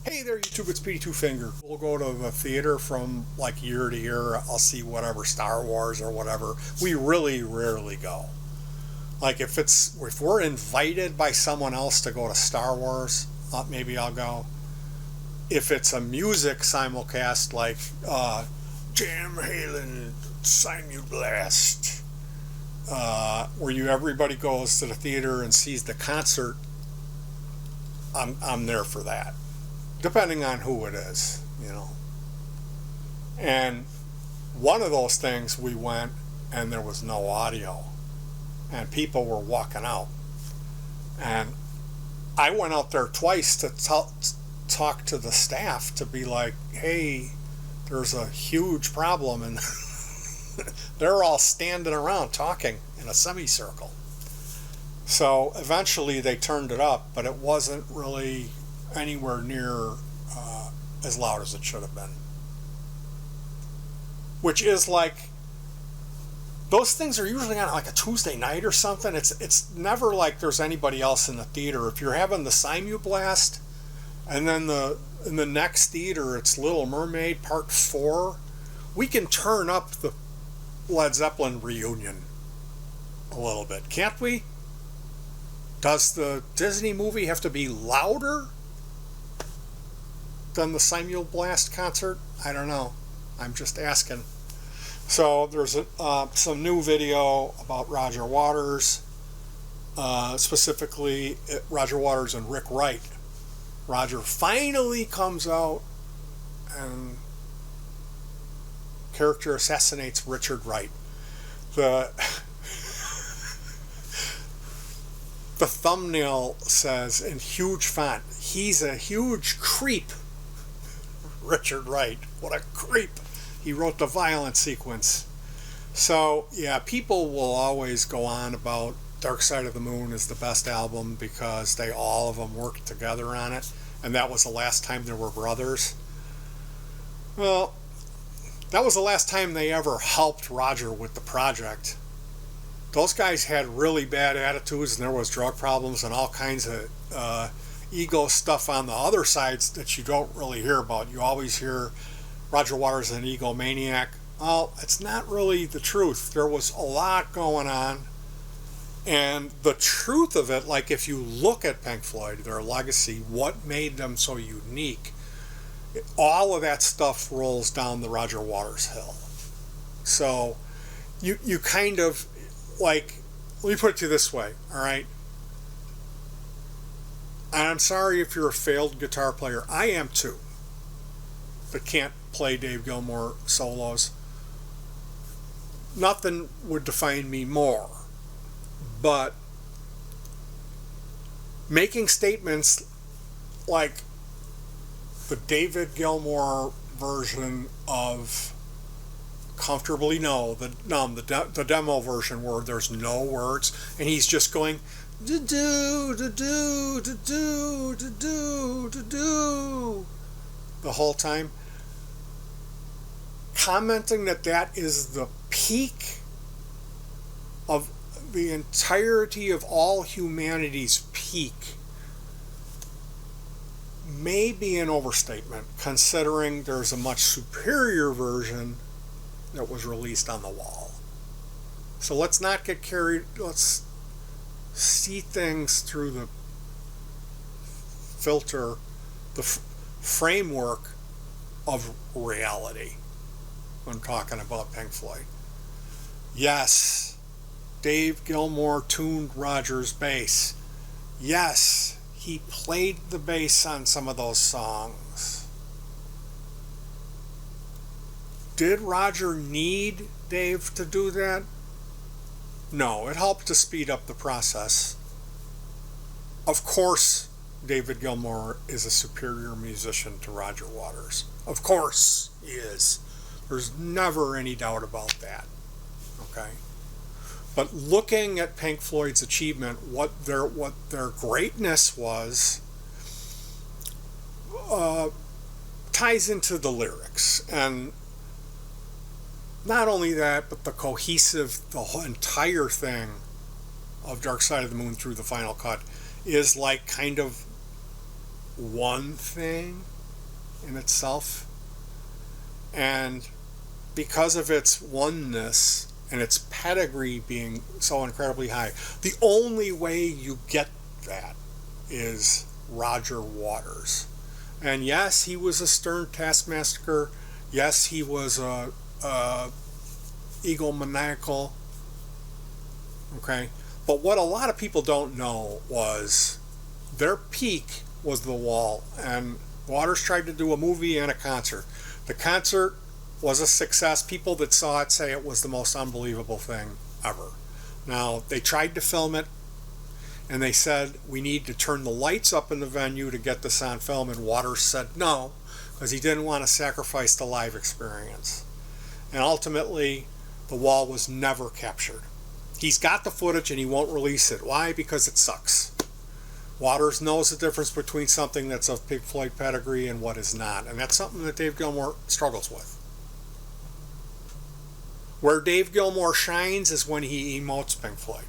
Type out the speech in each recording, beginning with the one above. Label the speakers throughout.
Speaker 1: Hey there, YouTube, it's Petey Two Finger. We'll go to the theater from like year to year. I'll see whatever, Star Wars or whatever. We really rarely go. Like if we're invited by someone else to go to Star Wars, maybe I'll go. If it's a music simulcast like Jam Halen, Sign You Blast, where everybody goes to the theater and sees the concert, I'm there for that. Depending on who it is, And one of those things we went and there was no audio and people were walking out. And I went out there twice to talk to the staff to be like, hey, there's a huge problem. And they're all standing around talking in a semicircle. So eventually they turned it up, but it wasn't really anywhere near as loud as it should have been. Which is like, those things are usually on like a Tuesday night or something. It's never like there's anybody else in the theater. If you're having the Simu Blast, and then in the next theater it's Little Mermaid Part 4, we can turn up the Led Zeppelin reunion a little bit, can't we? Does the Disney movie have to be louder than the Simu Blast concert? I don't know. I'm just asking. So there's some new video about Roger Waters, specifically Roger Waters and Rick Wright. Roger finally comes out and character assassinates Richard Wright. The thumbnail says in huge font, he's a huge creep. Richard Wright, what a creep. He wrote the violent sequence. So yeah, people will always go on about Dark Side of the Moon is the best album because all of them worked together on it, and that was the last time there were brothers. Well, that was the last time they ever helped Roger with the project. Those guys had really bad attitudes, and there was drug problems and all kinds of ego stuff on the other sides that you don't really hear about. You always hear Roger Waters an egomaniac. Well, it's not really the truth. There was a lot going on, and the truth of it, like if you look at Pink Floyd, their legacy, what made them so unique, all of that stuff rolls down the Roger Waters hill. So you kind of, like, let me put it to you this way, all right? And I'm sorry if you're a failed guitar player. I am too. But can't play Dave Gilmour solos. Nothing would define me more. But making statements like the David Gilmour version of Comfortably Numb, the demo version where there's no words and he's just going do do do do do do do do do the whole time, commenting that is the peak of the entirety of all humanity's peak, may be an overstatement considering there's a much superior version that was released on the wall. So let's not get carried, let's see things through the filter, the framework of reality when talking about Pink Floyd. Yes, Dave Gilmour tuned Roger's bass. Yes, he played the bass on some of those songs. Did Roger need Dave to do that? No, it helped to speed up the process. Of course, David Gilmour is a superior musician to Roger Waters. Of course he is. There's never any doubt about that. Okay? But looking at Pink Floyd's achievement, what their greatness was, ties into the lyrics. And not only that, but the whole entire thing of Dark Side of the Moon through the final cut is like kind of one thing. in itself. And because of its oneness and its pedigree being so incredibly high, the only way you get that is Roger Waters. And yes, he was a stern taskmaster. Yes, he was a egomaniacal. Okay? But what a lot of people don't know was their peak was The Wall. And Waters tried to do a movie and a concert. The concert was a success. People that saw it say it was the most unbelievable thing ever. Now, they tried to film it, and they said, we need to turn the lights up in the venue to get this on film, and Waters said no, because he didn't want to sacrifice the live experience. And ultimately, The Wall was never captured. He's got the footage, and he won't release it. Why? Because it sucks. Waters knows the difference between something that's of Pink Floyd pedigree and what is not, and that's something that Dave Gilmour struggles with. Where Dave Gilmour shines is when he emotes Pink Floyd.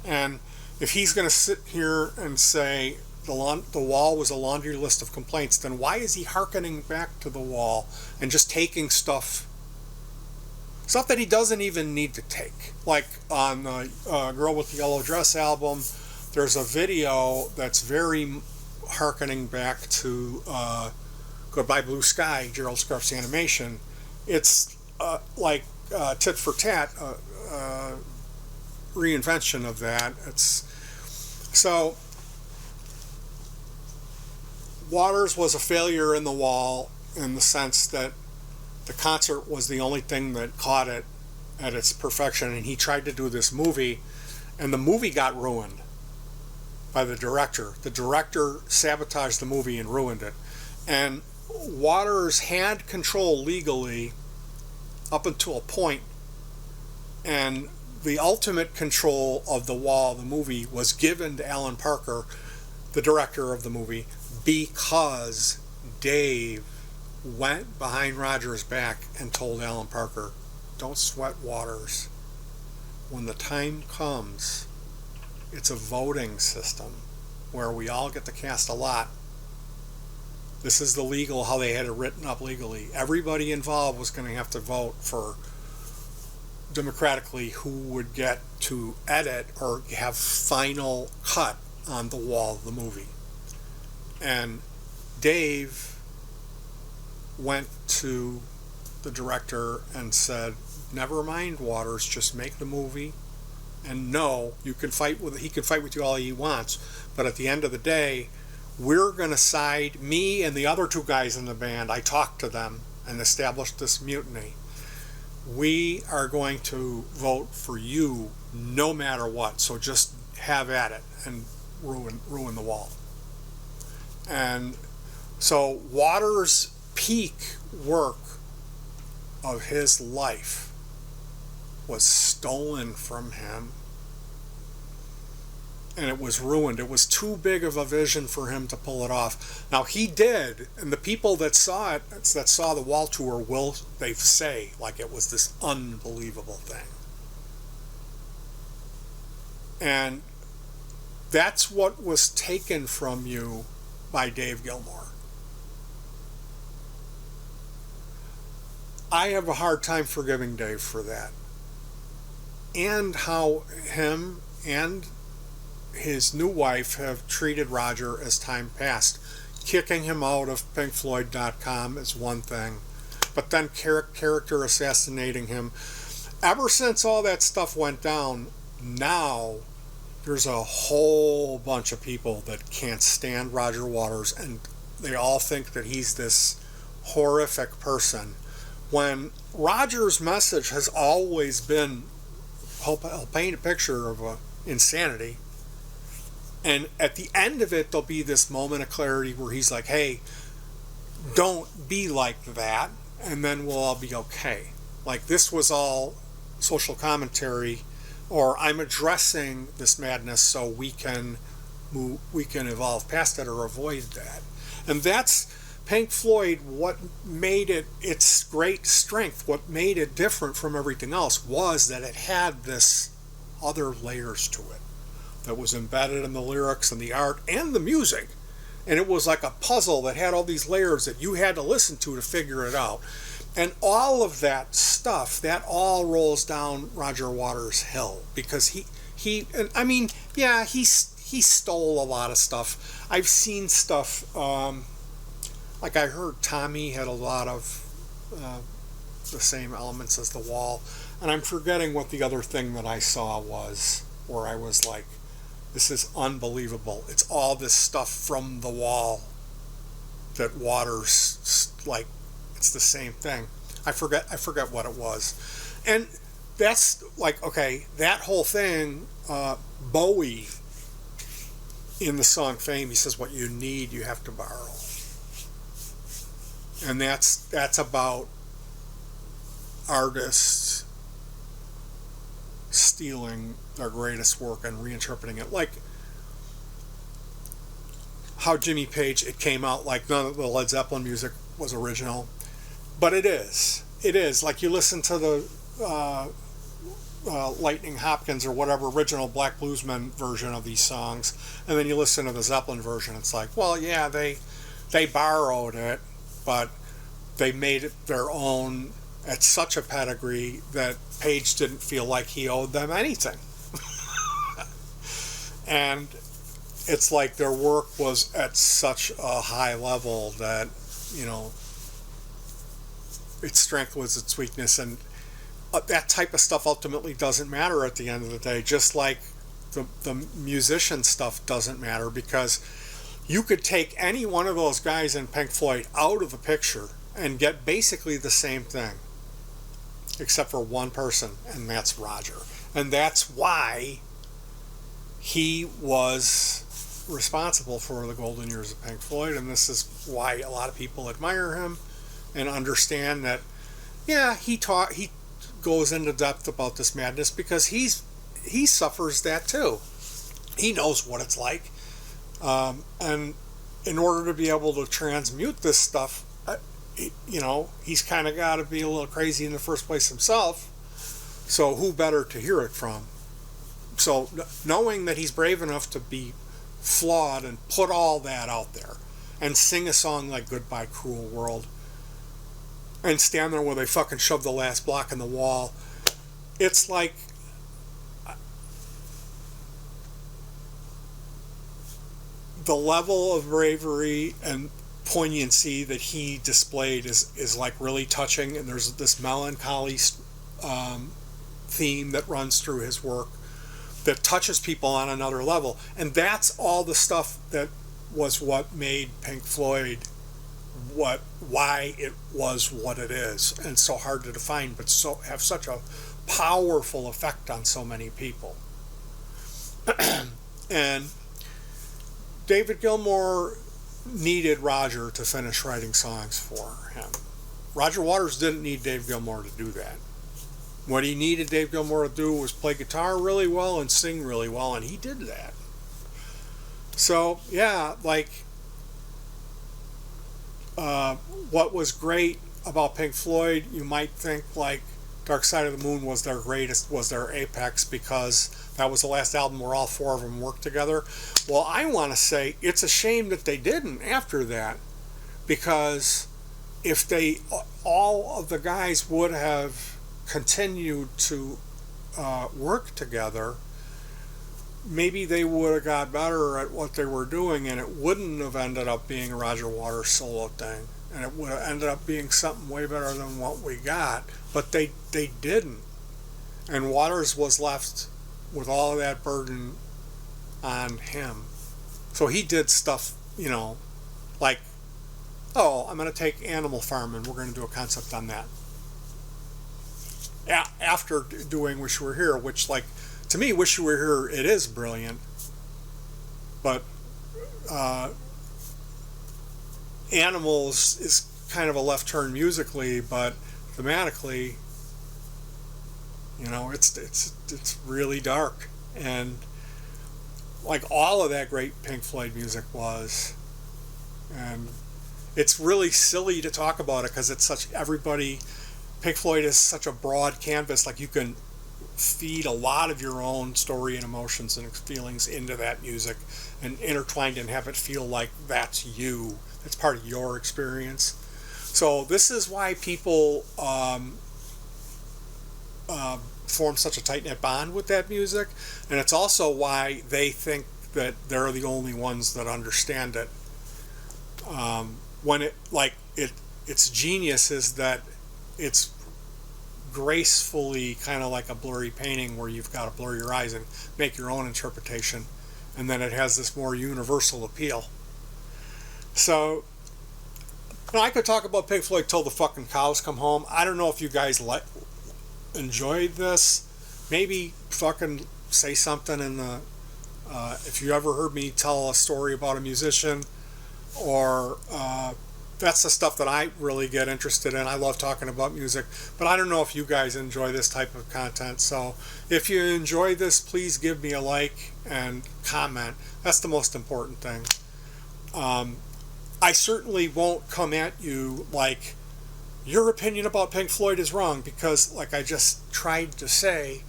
Speaker 1: And if he's going to sit here and say the Wall was a laundry list of complaints, then why is he hearkening back to The Wall and just taking stuff that he doesn't even need to take? Like on the Girl with the Yellow Dress album, there's a video that's very hearkening back to Goodbye Blue Sky, Gerald Scarf's animation. It's like tit for tat reinvention of that. So Waters was a failure in The Wall in the sense that the concert was the only thing that caught it at its perfection, and he tried to do this movie, and the movie got ruined by the director. The director sabotaged the movie and ruined it. And Waters had control legally up until a point, and the ultimate control of The Wall, the movie, was given to Alan Parker, the director of the movie, because Dave went behind Roger's back and told Alan Parker, don't sweat Waters. When the time comes, it's a voting system where we all get to cast a lot. This is the legal, how they had it written up legally. Everybody involved was going to have to vote for democratically who would get to edit or have final cut on The Wall, the movie. And Dave went to the director and said, never mind Waters, just make the movie. And no, he can fight with you all he wants, but at the end of the day, we're going to side, me and the other two guys in the band, I talked to them and established this mutiny. We are going to vote for you no matter what, so just have at it and ruin The Wall. And so Waters' peak work of his life was stolen from him, and it was ruined. It was too big of a vision for him to pull it off. Now he did, and the people that saw it, that saw the Wall tour, they say like it was this unbelievable thing. And that's what was taken from you by Dave Gilmour. I have a hard time forgiving Dave for that. And how him and his new wife have treated Roger as time passed. Kicking him out of pinkfloyd.com is one thing, but then character assassinating him. Ever since all that stuff went down, now there's a whole bunch of people that can't stand Roger Waters, and they all think that he's this horrific person, when Roger's message has always been, he'll paint a picture of insanity, and at the end of it there'll be this moment of clarity where he's like, hey, don't be like that, and then we'll all be okay. Like, this was all social commentary, or I'm addressing this madness so we can evolve past it or avoid that. And that's Pink Floyd. What made it its great strength, what made it different from everything else, was that it had this other layers to it that was embedded in the lyrics and the art and the music. And it was like a puzzle that had all these layers that you had to listen to figure it out. And all of that stuff, that all rolls down Roger Waters' hill, because and I mean, yeah, he stole a lot of stuff. I've seen stuff, like I heard Tommy had a lot of the same elements as The Wall, and I'm forgetting what the other thing that I saw was, where I was like, this is unbelievable. It's all this stuff from The Wall that Waters, like, it's the same thing. I forget what it was. And that's like, okay, that whole thing, Bowie, in the song Fame, he says, what you need, you have to borrow. And that's about artists stealing their greatest work and reinterpreting it. Like how Jimmy Page, it came out like none of the Led Zeppelin music was original, but it is. Like you listen to the Lightning Hopkins or whatever original Black Bluesman version of these songs, and then you listen to the Zeppelin version, it's like, well, yeah, they borrowed it, but they made it their own at such a pedigree that Page didn't feel like he owed them anything. And it's like their work was at such a high level that, you know, its strength was its weakness, and that type of stuff ultimately doesn't matter at the end of the day, just like the musician stuff doesn't matter, because you could take any one of those guys in Pink Floyd out of the picture and get basically the same thing, except for one person, and that's Roger. And that's why he was responsible for the golden years of Pink Floyd, and this is why a lot of people admire him and understand that, yeah, he goes into depth about this madness, because he suffers that too. He knows what it's like, and in order to be able to transmute this stuff, you know, he's kind of got to be a little crazy in the first place himself. So who better to hear it from? So knowing that he's brave enough to be flawed and put all that out there and sing a song like Goodbye Cruel World and stand there where they fucking shove the last block in the wall, it's like, the level of bravery and poignancy that he displayed is like really touching, and there's this melancholy theme that runs through his work that touches people on another level. And that's all the stuff that was what made Pink Floyd why it was what it is, and so hard to define, but so have such a powerful effect on so many people. And David Gilmour needed Roger to finish writing songs for him. Roger Waters didn't need Dave Gilmour to do that. What he needed Dave Gilmour to do was play guitar really well and sing really well, and he did that. So, yeah, like, what was great about Pink Floyd, you might think, like, Dark Side of the Moon was their apex, because that was the last album where all four of them worked together. Well, I want to say it's a shame that they didn't after that, because if all of the guys would have continued to work together, maybe they would have got better at what they were doing, and it wouldn't have ended up being a Roger Waters solo thing, and it would have ended up being something way better than what we got. But they didn't, and Waters was left with all of that burden on him. So he did stuff, you know, like, oh, I'm going to take Animal Farm and we're going to do a concept on that. After doing Wish You Were Here, which, like, to me, Wish You Were Here, it is brilliant, but Animals is kind of a left turn musically, but thematically, you know, it's really dark, and like all of that great Pink Floyd music was, and it's really silly to talk about it because it's such Pink Floyd is such a broad canvas. Like, you can feed a lot of your own story and emotions and feelings into that music and intertwined and have it feel like that's you. That's part of your experience. So this is why people form such a tight-knit bond with that music, and it's also why they think that they're the only ones that understand it. When its genius is that it's gracefully kind of like a blurry painting where you've got to blur your eyes and make your own interpretation, and then it has this more universal appeal. So I could talk about Pink Floyd till the fucking cows come home. I don't know if you guys enjoyed this. Maybe fucking say something in the if you ever heard me tell a story about a musician, or that's the stuff that I really get interested in. I love talking about music, but I don't know if you guys enjoy this type of content. So if you enjoy this, please give me a like and comment. That's the most important thing. I certainly won't come at you like your opinion about Pink Floyd is wrong, because like I just tried to say,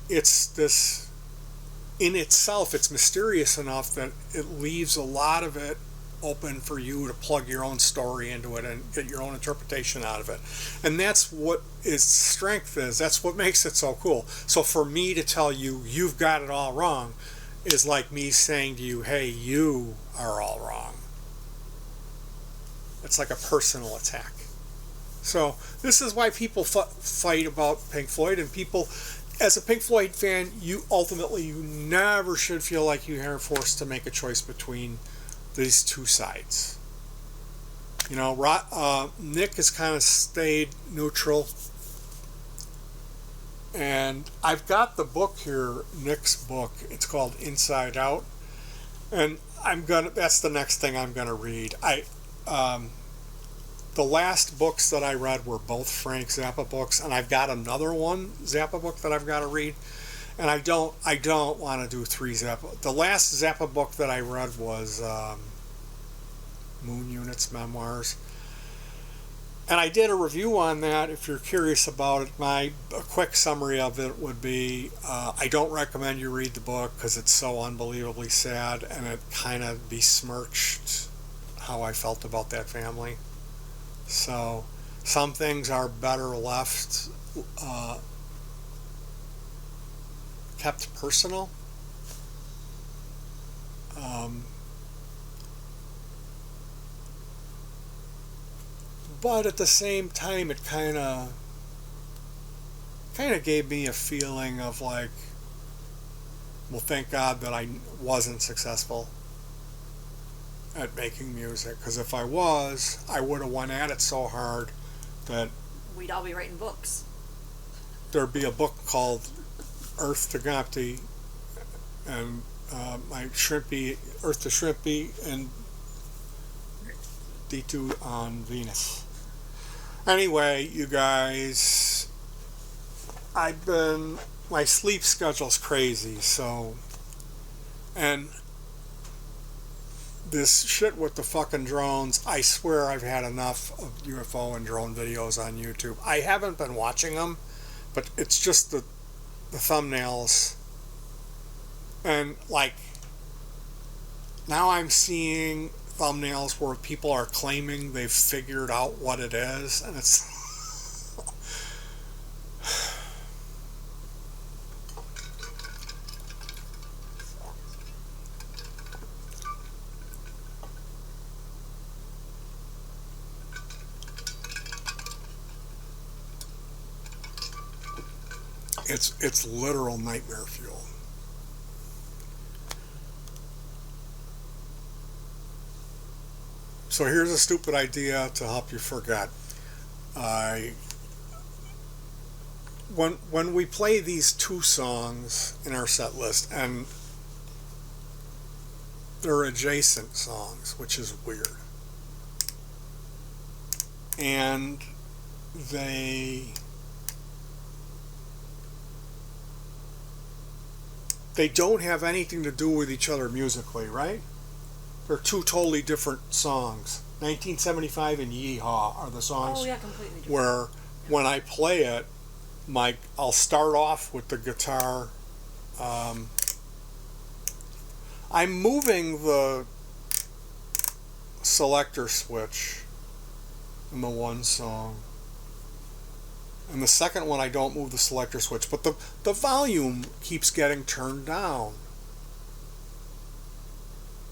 Speaker 1: it's this in itself, it's mysterious enough that it leaves a lot of it open for you to plug your own story into it and get your own interpretation out of it. And that's what its strength is. That's what makes it so cool. So for me to tell you you've got it all wrong is like me saying to you, hey, you are all wrong. It's like a personal attack. So this is why people fight about Pink Floyd, and people, as a Pink Floyd fan, you never should feel like you are forced to make a choice between these two sides. You know, Nick has kind of stayed neutral, and I've got the book here, Nick's book. It's called Inside Out, and that's the next thing I'm gonna read. The last books that I read were both Frank Zappa books, and I've got another one Zappa book that I've got to read. And I don't want to do 3 Zappa. The last Zappa book that I read was Moon Unit's Memoirs, and I did a review on that. If you're curious about it, a quick summary of it would be: I don't recommend you read the book because it's so unbelievably sad, and it kind of besmirched how I felt about that family. So some things are better left kept personal. But at the same time, it kind of gave me a feeling of like, well, thank God that I wasn't successful at making music, because if I was, I would have went at it so hard that
Speaker 2: we'd all be writing books.
Speaker 1: There'd be a book called Earth to Gopti, and my Shrimpy, Earth to Shrimpy, and D2 on Venus. Anyway, you guys, my sleep schedule's crazy, so, and this shit with the fucking drones, I swear I've had enough of UFO and drone videos on YouTube. I haven't been watching them, but it's just the thumbnails. And like, now I'm seeing thumbnails where people are claiming they've figured out what it is, and it's it's literal nightmare fuel. So here's a stupid idea to help you forget. When we play these 2 songs in our set list, and they're adjacent songs, which is weird, and they don't have anything to do with each other musically, right? They're 2 totally different songs. 1975 and Yeehaw are the songs
Speaker 2: completely different.
Speaker 1: where when I play it, I'll start off with the guitar. I'm moving the selector switch in the one song. And the second one, I don't move the selector switch, but the volume keeps getting turned down.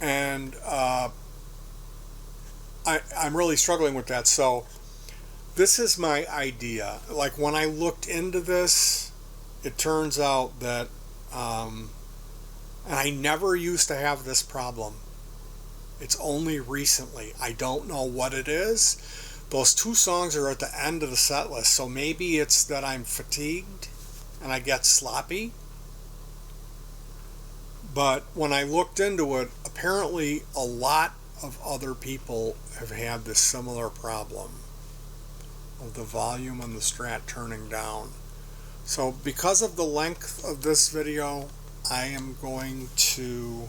Speaker 1: And I'm really struggling with that. So this is my idea. Like, when I looked into this, it turns out that, and I never used to have this problem. It's only recently. I don't know what it is. Those two songs are at the end of the set list, so maybe it's that I'm fatigued and I get sloppy. But when I looked into it, apparently a lot of other people have had this similar problem of the volume on the Strat turning down. So because of the length of this video, I am going to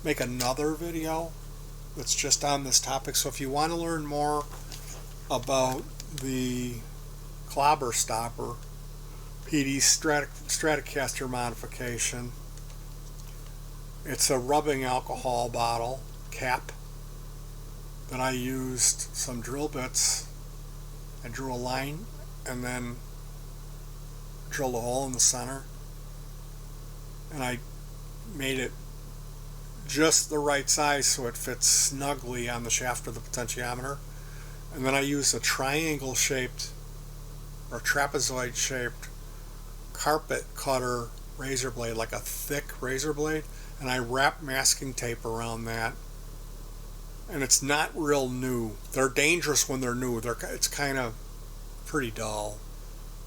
Speaker 1: make another video that's just on this topic. So if you want to learn more about the Clobber Stopper PD Stratocaster modification, it's a rubbing alcohol bottle cap that I used some drill bits. I drew a line and then drilled a hole in the center, and I made it just the right size so it fits snugly on the shaft of the potentiometer. And then I used a triangle shaped or trapezoid shaped carpet cutter razor blade, like a thick razor blade, and I wrapped masking tape around that. And it's not real new. They're dangerous when they're new. It's kind of pretty dull,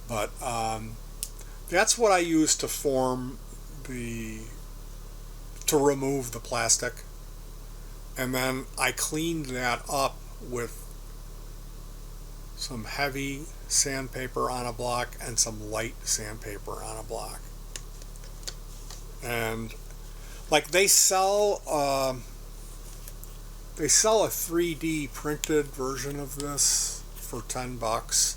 Speaker 1: but that's what I used to remove the plastic. And then I cleaned that up with some heavy sandpaper on a block and some light sandpaper on a block. And like, they sell a 3D printed version of this for $10.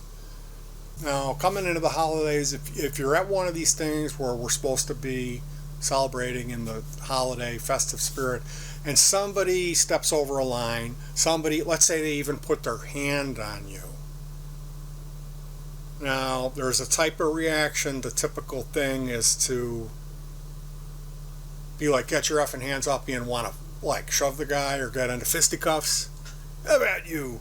Speaker 1: Now, coming into the holidays, if you're at one of these things where we're supposed to be celebrating in the holiday festive spirit, and somebody steps over a line, let's say they even put their hand on you. Now, there's a type of reaction. The typical thing is to be like, get your effing hands off me, and want to like shove the guy or get into fisticuffs. How about you?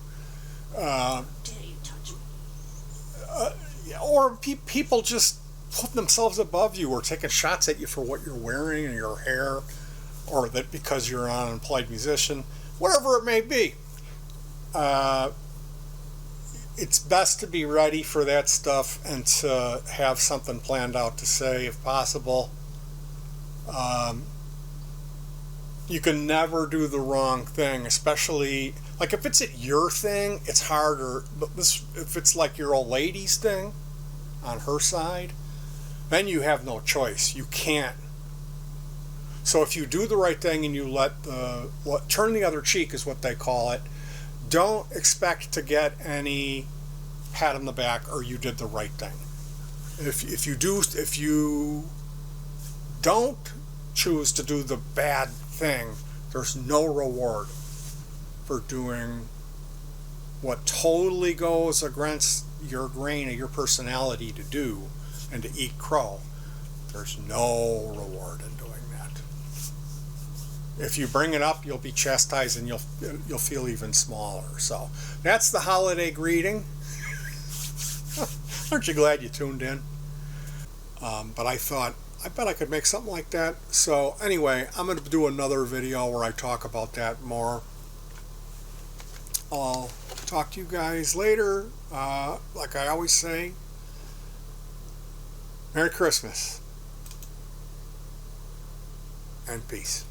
Speaker 2: Dare you touch me?
Speaker 1: Or people just putting themselves above you or taking shots at you for what you're wearing and your hair, or that because you're an unemployed musician, whatever it may be. It's best to be ready for that stuff and to have something planned out to say, if possible. You can never do the wrong thing, especially like if it's your thing, it's harder. But if it's like your old lady's thing on her side, then you have no choice. You can't. So if you do the right thing and you turn the other cheek is what they call it, don't expect to get any pat on the back or you did the right thing. If you don't choose to do the bad thing, there's no reward for doing what totally goes against your grain of your personality to do and to eat crow. There's no reward in doing that. If you bring it up, you'll be chastised and you'll feel even smaller. So that's the holiday greeting. Aren't you glad you tuned in? But I thought, I bet I could make something like that. So anyway, I'm going to do another video where I talk about that more. I'll talk to you guys later. Like I always say, Merry Christmas and peace.